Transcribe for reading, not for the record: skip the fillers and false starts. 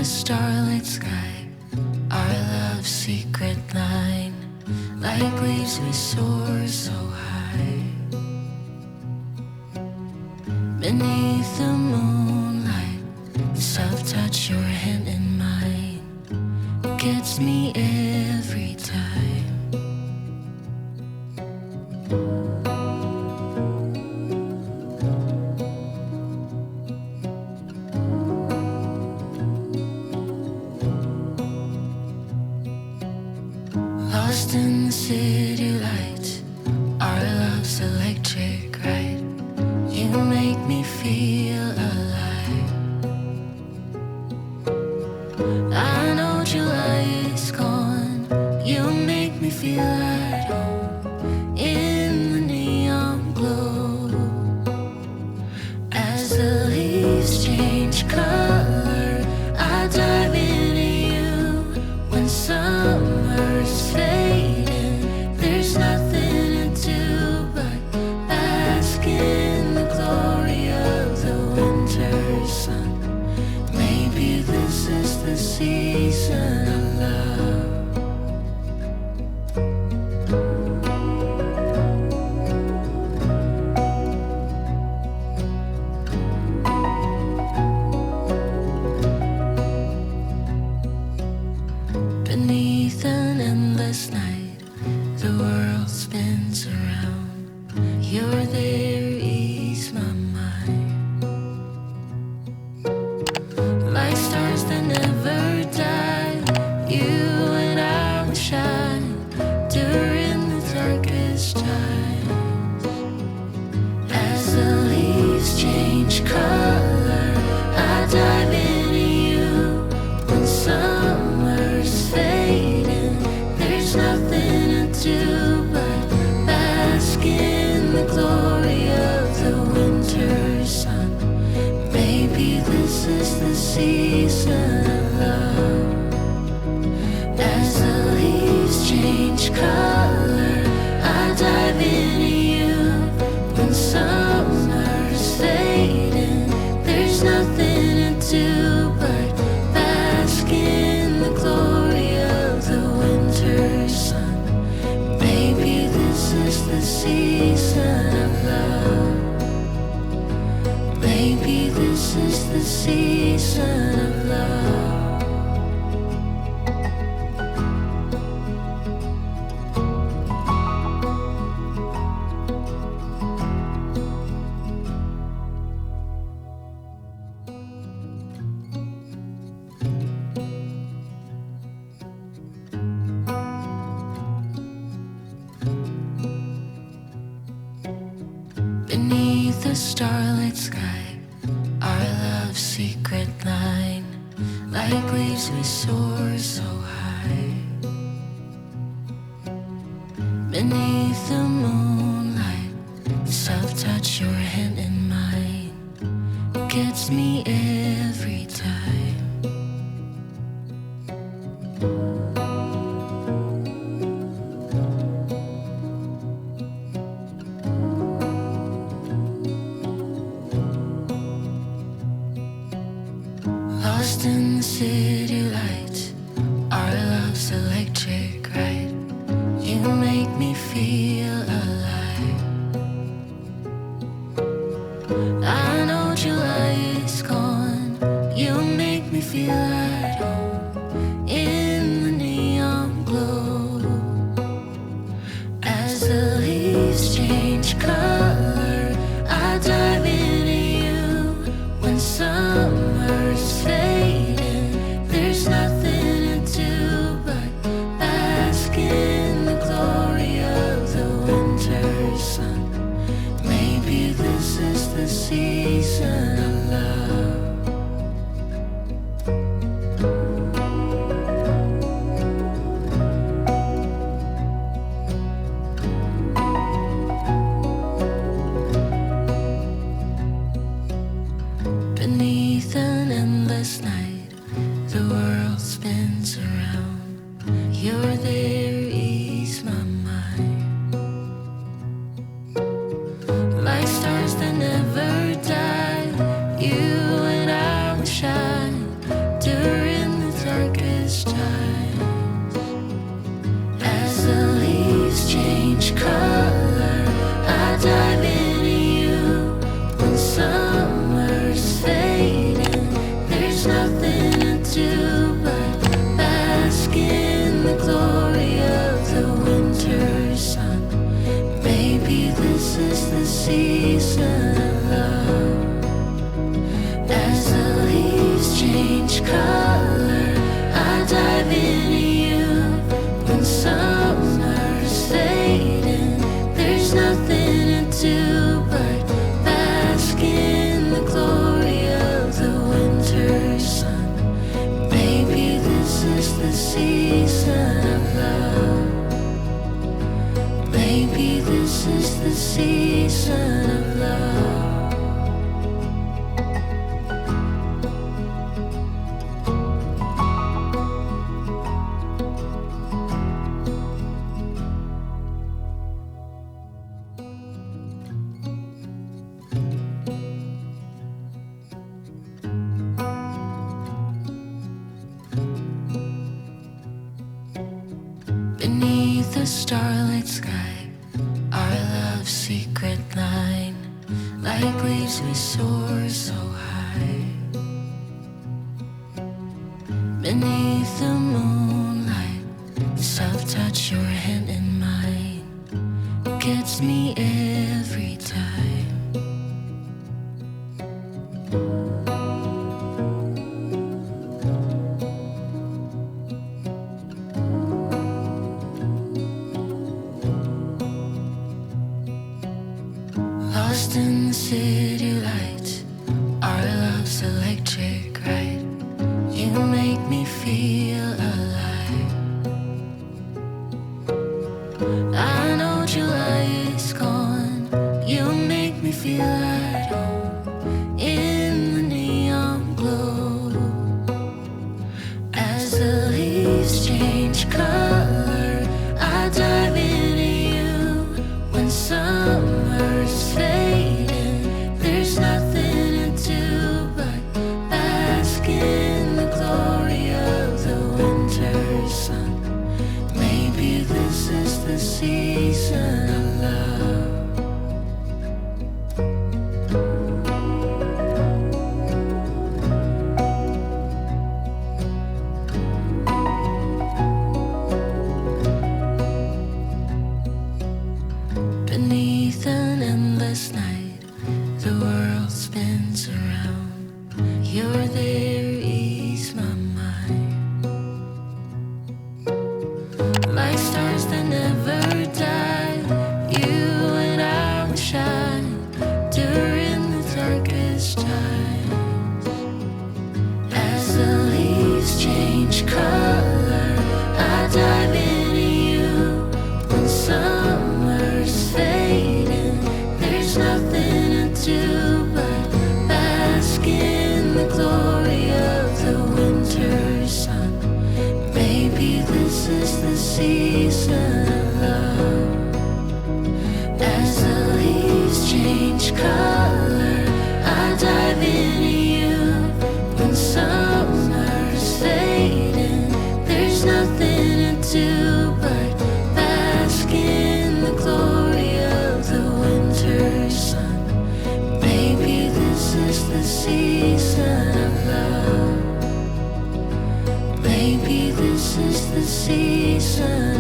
the starlit sky, our love's secret line. Like leaves we soar so high. Beneath the moonlight, soft touch your hand in mine gets me every time. Lost in the city lights, our love's electric right. You make me feel alive. I know July is gone. You make me feel at home in the neon glow. As the leaves change color, I dive into you. When summer's fading, there's nothing to do but bask in the glory of the winter sun. Maybe this is the season of love. Beneath an endless night, the world spins around. You're there, ease my mind. Like stars that never die, you and I will shine during the darkest times. As the leaves change color, I dive into you. When summer's fading, there's nothing to do but bask in the glory of the winter sun. Maybe this is the season of love. As the leaves change color, I dive into you. When summer's fading, there's nothing to do but bask in the glory of the winter sun. Maybe this is the season of love. Maybe this is the season of love. Beneath the starlit sky, our love's secret line. Like leaves we soar so high. Beneath the moonlight, soft touch your hand in mine gets me every time. Lost in the city lights, our love's electric right. You make me feel alive. I know July is gone. You make me feel at home in the neon glow. As the leaves change color, I dive into you. When summer's fading, there's nothing to do but bask in the glory of the winter sun. Maybe this is the season of love. Beneath an endless night, the world spins around. You're there, ease my mind. Like stars that never die, you and I will shine during in the glory of the winter sun. Maybe this is the season of love. As the leaves change color, I dive into you. When summer's fading, there's nothing to do but bask in the glory of the winter sun. Maybe this is the season of love. Maybe this is the season of love. Beneath the starlit sky, our love's secret line, like leaves we soar so high. Beneath the moonlight, the soft touch your hand in mine gets me every time. Lost in the city lights, our love's electric, right? You make me feel alive. I know July is gone. You make me feel at home in the neon glow. As the leaves change color, I dive into you. When summer's fading, there's nothing to do but bask in the glory of the winter sun. Maybe this is the season of love. Beneath an endless night, the world spins around. You're there, ease my mind. Like stars that never die, you and I will shine during the darkest times. As the leaves change color, I dive into you. When summer's fading, there's nothing to do but bask in the glory of the winter sun. Maybe this is the season of love. As the leaves change color, I dive into you. When summer's fading, there's nothing to do but bask in the glory of the winter sun. Maybe this is the season of love. Maybe this is the season